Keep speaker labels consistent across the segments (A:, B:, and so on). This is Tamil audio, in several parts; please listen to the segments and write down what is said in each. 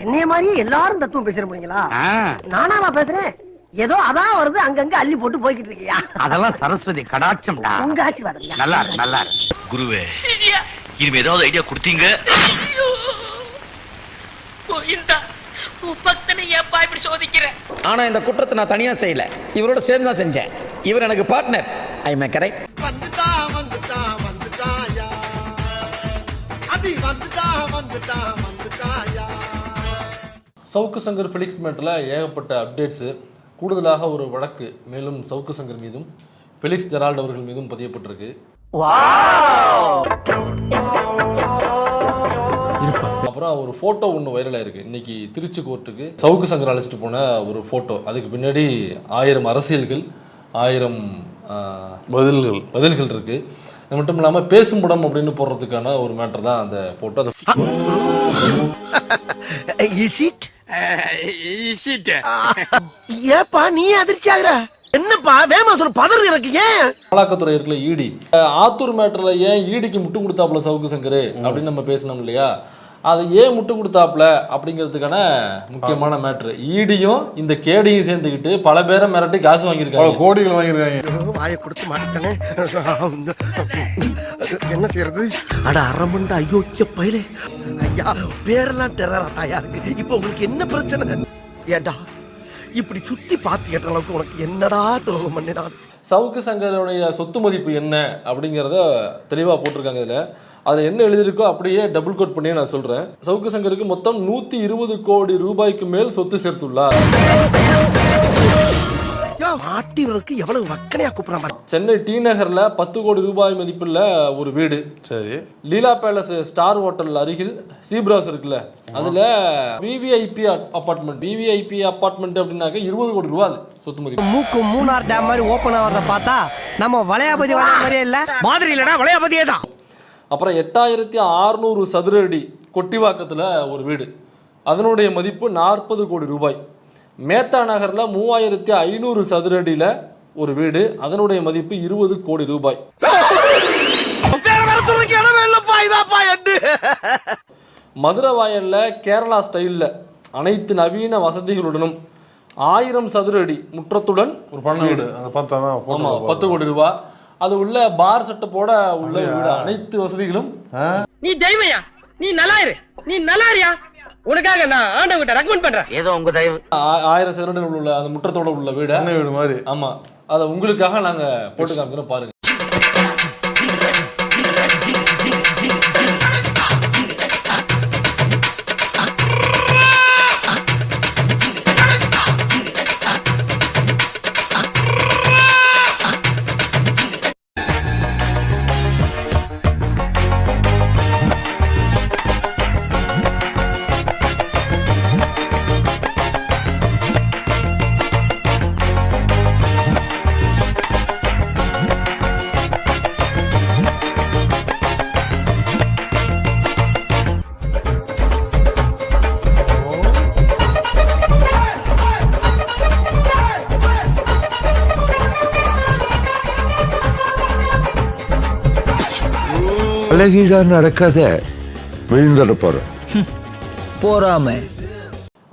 A: என்னைய மாதிரியே எல்லாரும் தத்துவம் பேசுற முடியுங்களா? நானா பேசுறேன்? ஏதோ அதான் வருது, அங்கங்க அள்ளி போட்டு போய்கிட்டு இருக்கியா?
B: அதெல்லாம் சரஸ்வதி கடாட்சம்டா.
A: உங்க ஆசீர்வாதம்.
B: நல்லா நல்லா குருவே, இனிமே ஏதாவது ஐடியா கொடுத்தீங்க?
C: ஆனா இந்த குற்றத்தை நான் தனியா செய்யல, இவரோட சேர்ந்து தான் செஞ்சேன். இவர் எனக்கு பார்ட்னர். ஐ மே கரெக்ட்.
D: சவுக்கு சங்கர் ஃபெலிக்ஸ் மேட்டரில் ஏகப்பட்ட அப்டேட்ஸு. கூடுதலாக ஒரு வழக்கு மேலும் சவுக்கு சங்கர் மீதும் ஃபெலிக்ஸ் ஜெரால்ட் அவர்கள் மீதும் பதியப்பட்டிருக்கு. அப்புறம் ஒரு ஃபோட்டோ ஒன்று வைரலாக இருக்குது. இன்னைக்கு திருச்சி கோர்ட்டுக்கு சவுக்கு சங்கர் அழைச்சிட்டு போன ஒரு ஃபோட்டோ. அதுக்கு பின்னாடி 1000 அரசியல்கள், 1000 பதில்கள் இருக்குது. அது மட்டும் இல்லாமல் பேசும் படம் அப்படின்னு போடுறதுக்கான ஒரு மேட்டர் தான் அந்த ஃபோட்டோ.
A: ஏப்பா நீ அதிர்ச்சி ஆகுற? என்னப்பா வேமா சொல்ல பதறு எனக்கு? ஏன்
D: அமலாக்கத்துறை இருக்குல்ல, ஈடி, ஆத்தூர் மேட்டர்ல ஏன் ஈடிக்கு முட்டு கொடுத்தாப்புல சவுக்கு சங்கர் அப்படின்னு நம்ம பேசணும் இல்லையா? அதை ஏன் முட்டு கொடுத்தாப்புல அப்படிங்கிறதுக்கான முக்கியமான மேட்ரு. ஈடியும் இந்த கேடியும் சேர்ந்துக்கிட்டு பல பேரை மிரட்டி காசு வாங்கியிருக்காங்க,
E: கோடிகள் வாங்கியிருக்காங்க.
A: வாயை கொடுத்து மாட்டேனே, என்ன செய்யறது? அட அரமண்ட அயோக்கிய பயலே. ஐயா பேரெல்லாம் டெரராட்டா இருக்கு. இப்போ உங்களுக்கு என்ன பிரச்சனை? ஏண்டா இப்படி சுத்தி பார்த்து கேட்ட அளவுக்கு உனக்கு என்னடா துரோகம் பண்ணினான்?
D: சவுக்கு சங்கருடைய சொத்து மதிப்பு என்ன அப்படிங்கிறத தெளிவாக போட்டிருக்காங்க. அதில் என்ன எழுதியிருக்கோ அப்படியே டபுள் கோட் பண்ணியே நான் சொல்கிறேன். சவுக்கு சங்கருக்கு மொத்தம் 120 கோடி ரூபாய்க்கு மேல் சொத்து சேர்த்துள்ளார்.
A: மாட்டிவர்களுக்கு எவ்வளவு வக்கனையா கூப்பிடுறாங்க.
D: சென்னை டி நகர்ல 10 கோடி ரூபாய் மதிப்புள்ள ஒரு வீடு.
E: சரி.
D: லீலா பேலஸ் ஸ்டார் ஹோட்டல் அருகில் சீப்ராஸ் இருக்குல்ல, அதுல விவிஐபி அபார்ட்மெண்ட் அப்படின்னாக்க 20 கோடி ரூபாய் சொத்து மதிப்பு.
A: மூக்கு மூணார் டேம் மாதிரி ஓபன் ஆகிறத பார்த்தா நம்ம வளையாபதி வர மாதிரியே இல்ல, மாதிரி இல்லடா, வளையாபதியே தான்.
D: அப்புறம் 8600 சதுர அடி கொட்டிவாக்கத்துல ஒரு வீடு, அதனுடைய மதிப்பு 40 கோடி ரூபாய். மேத்தா நகர்ல 3500 சதுர அடியில ஒரு வீடு, அதனுடைய மதிப்பு 20 கோடி ரூபாய். மதுரை வாயல்ல கேரளா ஸ்டைல்ல அனைத்து நவீன வசதிகளுடனும் 1000 சதுர அடி முற்றத்துடன்
E: ஒரு பண்ண வீடு.
D: 10 கோடி ரூபாய். அது உள்ள பார் செட்டப்போட உள்ள வீடு, அனைத்து வசதிகளும்.
F: நீ தெய்வயா, நீ நல்லாயிரு, நீ நல்லாரியா, உனக்காக நான் ஆண்டவங்கிட்ட ரெக்கமெண்ட் பண்றேன்.
B: ஏதோ உங்க தயவு.
D: 1000 சதுர உள்ள அந்த முற்றத்தோட உள்ள வீடு
E: மாதிரி.
D: ஆமா, அதை உங்களுக்காக நாங்க போட்டு காமிக்கிறோம், பாருங்க.
G: அழகீடா நடக்காத, விழுந்துட போறோம் போறாம.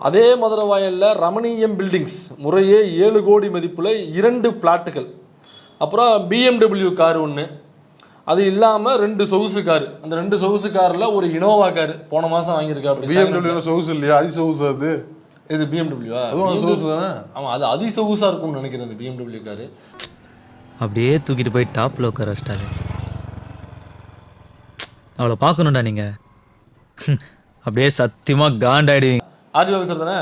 D: அதே மதுரை வாயல்ல ரமணீயம் பில்டிங்ஸ் முறையே 7 கோடி மதிப்புல 2 பிளாட்டுகள். அப்புறம் BMW கார் ஒன்று, அது இல்லாம 2 சொகுசு கார். அந்த 2 சொகுசு கார்ல ஒரு இனோவா கார் போன மாசம் வாங்கியிருக்கா.
E: BMW சொகுசு இல்லையா? அதி சொகுசு. அது
D: இது BMW. ஆமா, அது அதி சொகுசா இருக்கும்னு நினைக்கிறேன் அந்த BMW காரு.
H: அப்படியே தூக்கிட்டு போய் டாப்ல உட்கார வச்சிட்டாரு. அவளை பார்க்கணும்டா நீங்க, அப்படியே சத்தியமா காண்டாயிடுவீங்க.
D: ஆர்டி ஆஃபீஸர் தானே,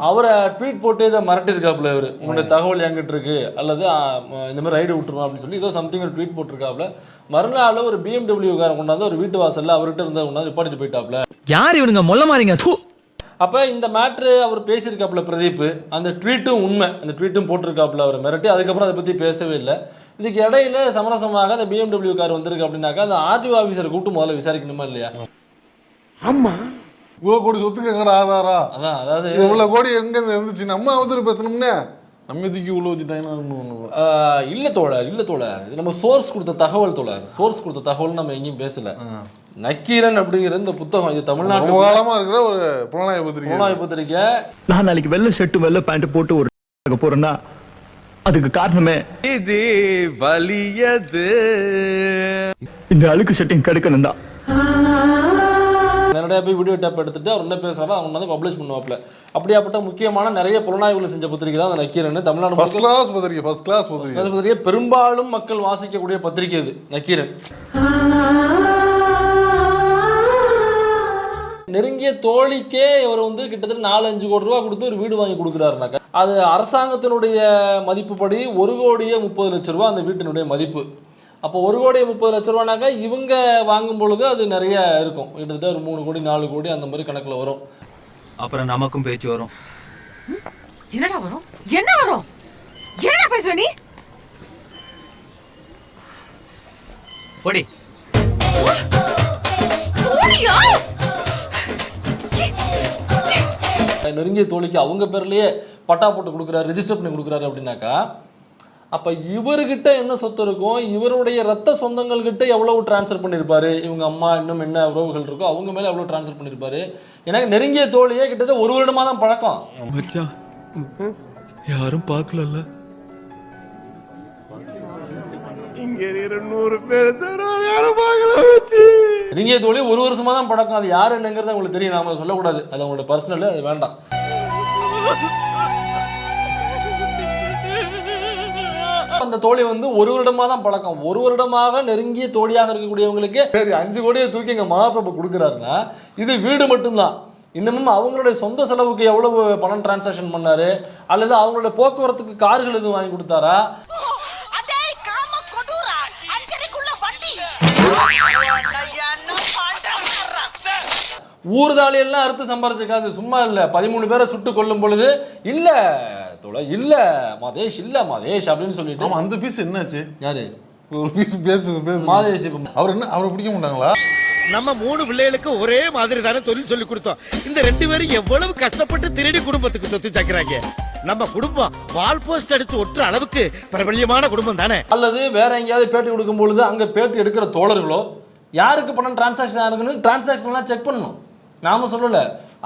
D: அவரை ட்வீட் போட்டு இதை மிரட்டிருக்காப்புல. இவர் உங்களுடைய தகவல் என்கிட்ட இருக்கு, அல்லது இந்த மாதிரி ரைடு விட்டுருவோம் அப்படின்னு சொல்லி ஏதோ சம்திங் ஒரு ட்வீட் போட்டிருக்காப்புல. மறுநாள் ஒரு BMW காரை கொண்டாந்து ஒரு வீட்டு வாசல்ல அவர்கிட்ட இருந்த கொண்டாந்து நிப்பாட்டிட்டு போயிட்டாப்புல.
H: யார் இவனுங்க மொல்ல மாறிங்க?
D: அப்போ இந்த மேட்ரு அவர் பேசியிருக்காப்புல பிரதீப். அந்த ட்வீட்டும் உண்மை, அந்த ட்வீட்டும் போட்டிருக்காப்புல அவரை மிரட்டி. அதுக்கப்புறம் அதை பற்றி பேசவே இல்லை. இதுக்கு இடையில சமரசமாக அந்த BMW கார் வந்திருக்கு அப்படின்னாக்கா அந்த ஆர்டிஓ ஆஃபீஸரை கூப்பிட்டு முதல்ல விசாரிக்கணுமா இல்லையா?
A: ஆமா,
E: இவ்வளவு கோடி சொத்துக்கு எங்கடா ஆதாரா?
D: அதான், அதாவது
E: இவ்வளவு கோடி எங்க இருந்துச்சு? நம்ம அவதூறு பேசணும்னே நம்ம தூக்கி உள்ள வச்சுட்டாங்கன்னா
D: இல்லை தோழர், இல்லை தோழர், இது நம்ம சோர்ஸ் கொடுத்த தகவல் தோழர். சோர்ஸ் கொடுத்த தகவல் நம்ம எங்கேயும் பேசல. நக்கீரன் அப்படிங்கிற இந்த புத்தகம் இது தமிழ்நாட்டு
E: ரொம்ப காலமா இருக்கிற ஒரு புலனாய்வு பத்திரிகை.
D: புலனாய்வு பத்திரிக்கை.
I: நான் நாளைக்கு வெள்ளை ஷர்ட் வெள்ளை பேண்ட் போட்டு ஒரு போறேன்னா அதுக்கு காரணமே
A: இது வலியது
I: இந்த அழுக்கு சட்டையும் கெடுக்கணும் தான்.
D: நேரடியாக போய் வீடியோ டேப் எடுத்துட்டு அவர் என்ன பேசுறாரோ அவங்க வந்து பப்ளிஷ் பண்ணுவாப்ல. அப்படியாப்பட்ட முக்கியமான நிறைய புலனாய்வுகளை செஞ்ச பத்திரிகை தான் அந்த நக்கீரன். தமிழ்நாடு
E: ஃபர்ஸ்ட் கிளாஸ் பத்திரிகை.
D: பெரும்பாலும் மக்கள் வாசிக்கக்கூடிய பத்திரிகை இது நக்கீரன். நெருங்கிய தோழிக்கே இவர் வந்து கிட்டத்தட்ட 4-5 கோடி ரூபா கொடுத்து ஒரு வீடு வாங்கி கொடுக்குறாருனாக்கா அது அரசாங்கத்தினுடைய மதிப்புப்படி 1,30,00,000 ரூபா அந்த வீட்டினுடைய மதிப்பு. அப்போ 1,30,00,000 ரூபானாக்கா இவங்க வாங்கும் பொழுது அது நிறைய இருக்கும். கிட்டத்தட்ட ஒரு 3 கோடி 4 கோடி அந்த மாதிரி கணக்கில் வரும்.
H: அப்புறம் நமக்கும் பேச்சு வரும்.
J: என்னடா வரும்? என்ன வரும்? என்னடா பேசுவ நீ?
H: போடி.
J: ஓடியா?
D: நெருங்கிய தோழிக்கு அவங்க பேர்லயே பட்டா போட்டு கொடுக்குறாரு, ரெஜிஸ்டர் பண்ணி கொடுக்குறாரு அப்படின்னாக்கா அப்ப இவர்கிட்ட என்ன சொத்து இருக்கும், இவருடைய ரத்த சொந்தங்கள் கிட்ட எவ்வளவு டிரான்ஸ்ஃபர் பண்ணியிருப்பாரு, இவங்க அம்மா இன்னும் என்ன உறவுகள் இருக்கோ அவங்க மேல எவ்வளவு டிரான்ஸ்ஃபர் பண்ணியிருப்பாரு. எனக்கு நெருங்கிய தோழியே கிட்டத்தட்ட 1 வருடமா தான் பழக்கம்.
I: யாரும் பார்க்கல.
A: இங்க 200 பேர் யாரும் பார்க்கல வச்சு
D: நெருங்கிய தோழி 1 வருஷமா தான் பழக்கம். அது யாரு என்னங்கிறது உங்களுக்கு தெரியும், நாம சொல்லக்கூடாது, அது அவங்களோட பர்சனல், அது வேண்டாம். அந்த தோழி வந்து 1 வருடமா தான் பழக்கம். 1 வருடமாக நெருங்கிய தோழியாக இருக்கக்கூடியவங்களுக்கு சரி 5 கோடியை தூக்கி எங்க மகாபிரபு கொடுக்குறாருன்னா இது வீடு மட்டும்தான். இன்னமும் அவங்களுடைய சொந்த செலவுக்கு எவ்வளவு பணம் டிரான்சாக்ஷன் பண்ணாரு, அல்லது அவங்களுடைய போக்குவரத்துக்கு கார்கள் எதுவும் வாங்கி கொடுத்தாரா, ஊர்தாளி எல்லாம் அறுத்து சம்பாரிச்ச காசு சும்மா இல்ல. 13 பேரை சுட்டு கொல்லும் பொழுது இல்ல தோழ இல்ல மாதேஷ் இல்ல மாதேஷ் அப்படின்னு சொல்லிட்டு.
E: ஆமா, அந்த பீஸ் என்னாச்சு?
D: யாரு
E: ஒரு பீஸ் பேசு
D: மாதேஷ்.
E: அவர் என்ன அவரை பிடிக்க மாட்டாங்களா?
A: நம்ம 3 பிள்ளைகளுக்கு ஒரே மாதிரி தானே தொழில் சொல்லி கொடுத்தோம். இந்த 2 பேரும் எவ்வளவு கஷ்டப்பட்டு திருடி குடும்பத்துக்கு சொத்து சேர்க்கிறாங்க. நம்ம குடும்பம் வால் போஸ்ட் அடிச்சு ஒட்டுற அளவுக்கு பிரபல்யமான குடும்பம் தானே.
D: அல்லது வேற எங்கேயாவது பேட்டி கொடுக்கும் பொழுது அங்க பேட்டி எடுக்கிற தோழர்களோ யாருக்கு பணம் டிரான்சாக்ஷன் ஆகுன்னு டிரான்சாக்ஷன்லாம் செக் பண்ணணும். நாம சொல்லல,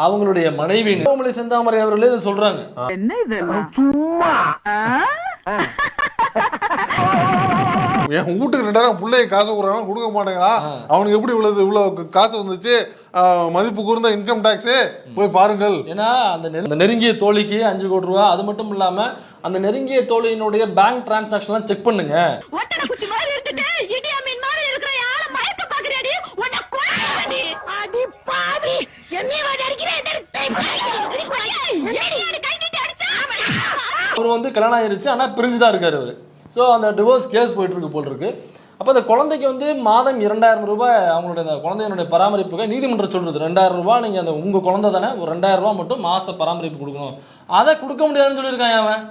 D: அவங்களுடைய மனைவி கோமலி செந்தாமரை அவர்களே இதை சொல்றாங்க.
F: என்ன இது சும்மா
E: என் வீட்டுக்கு 2000 பிள்ளைய காசு கொடுறாங்க, கொடுக்க மாட்டேங்கிறா. அவனுக்கு எப்படி இவ்வளவு காசு வந்துச்சு, மதிப்பு கூர்ந்த இன்கம் டாக்ஸ் போய் பாருங்கள்.
D: ஏன்னா அந்த நெருங்கிய தோழிக்கு 5 கோடி ரூபா. அது மட்டும் இல்லாம அந்த நெருங்கிய தோழியினுடைய பேங்க் டிரான்சாக்ஷன்லாம் செக் பண்ணுங்க. அவர் வந்து கல்யாணம் ஆயிருச்சு, ஆனா பிரிஞ்சுதான் இருக்காரு அவரு. ஸோ அந்த டிவோர்ஸ் கேஸ் போயிட்டு இருக்கு போல் இருக்கு. அப்போ அந்த குழந்தைக்கு வந்து மாதம் 2000 ரூபாய் அவங்களுடைய அந்த குழந்தையினுடைய பராமரிப்புக்கு நீதிமன்றம் சொல்றது 2000 ரூபாய் நீங்க அந்த உங்க குழந்தை தானே ஒரு 2000 ரூபாய் மட்டும் மாச பராமரிப்பு கொடுக்கணும். அதை கொடுக்க முடியாதுன்னு சொல்லியிருக்காங்க அவன்.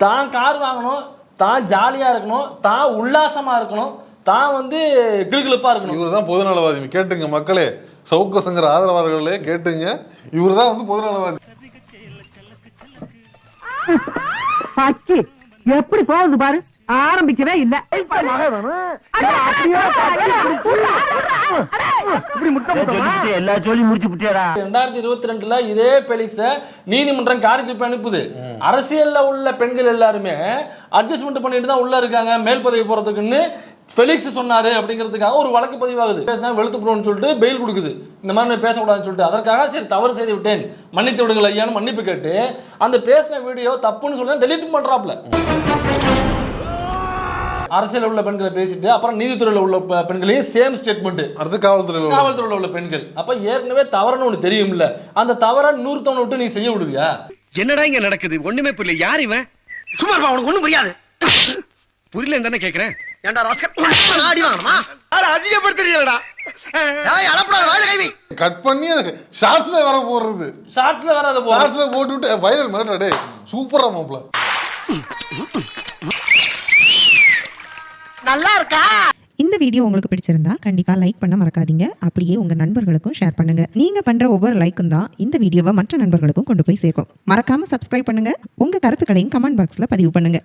D: தான் கார் வாங்கணும், தான் ஜாலியா இருக்கணும், தான் உல்லாசமா இருக்கணும், தான் வந்து கிளுகிளுப்பா இருக்கணும்.
E: இவர் தான் பொதுநலவாதி. கேட்டுங்க மக்களே, சவுக்க சங்கர் ஆதரவாளர்களே கேட்டுங்க, இவர் தான் வந்து பொதுநலவாதி.
F: எப்படி போகுது பாரு, ஆரம்பிக்கவே இல்ல.
D: 2022 இதே பெலிக்ஸ நீதிமன்றம் காரி துப்பி அனுப்புது. அரசியல்ல உள்ள பெண்கள் எல்லாருமே அட்ஜஸ்ட்மெண்ட் பண்ணிட்டு தான் உள்ள இருக்காங்க மேல் பதவி போறதுக்குன்னு ஃபெலிக்ஸ் சொன்னாரு அப்படிங்கிறதுக்காக ஒரு வழக்கு பதிவாகுது. பேசினா வெளுத்து போடுவோம்னு சொல்லிட்டு பெயில் கொடுக்குது. இந்த மாதிரி பேசக்கூடாதுன்னு சொல்லிட்டு அதற்காக சரி தவறு செய்து விட்டேன் மன்னித்து விடுங்கள் ஐயான்னு மன்னிப்பு கேட்டு அந்த பேசின வீடியோ தப்புன்னு சொல்லி டெலீட் பண்றாப்ல. அரசியல் உள்ள பெண்களை பேசிட்டு அப்புறம் நீதித்துறையில் உள்ள பெண்களையும் சேம் ஸ்டேட்மெண்ட்.
E: அடுத்து காவல்துறையில்
D: உள்ள பெண்கள். அப்ப ஏற்கனவே தவறுன்னு ஒண்ணு தெரியும்ல, அந்த தவறை 100 விட்டு நீ செய்ய விடுவியா?
A: என்னடா இங்க நடக்குது ஒண்ணுமே புரியல. யார் இவன்? சும்மா இருப்பா, உனக்கு ஒண்ணும் புரியாது. புரியல தானே கேக்குறேன். ஏண்டா ராஸ்கல் ஆடி வாங்கமா? அதிகப்படுத்துறீங்கடா. ஏய் அலப்படா வாயில கை வை.
E: கட் பண்ணி ஷார்ட்ஸ்ல வர போறது.
D: ஷார்ட்ஸ்ல வராத போ.
E: ஷார்ட்ஸ்ல போட்டு விட்டு வைரல் மாதிரி டேய் சூப்பரா மாப்ள.
F: நல்லா இருக்கா?
K: இந்த வீடியோ உங்களுக்கு பிடிச்சிருந்தா கண்டிப்பா லைக் பண்ண மறக்காதீங்க. அப்படியே உங்க நண்பர்களுக்கும் ஷேர் பண்ணுங்க. நீங்க பண்ற ஒவ்வொரு லைக்கும் தான் இந்த வீடியோவை மற்ற நண்பர்களுக்கும் கொண்டு போய் சேர்க்கும். மறக்காம சப்ஸ்கிரைப் பண்ணுங்க. உங்க கருத்துக்களையும் கமெண்ட் பாக்ஸ்ல பதிவு பண்ணுங்க.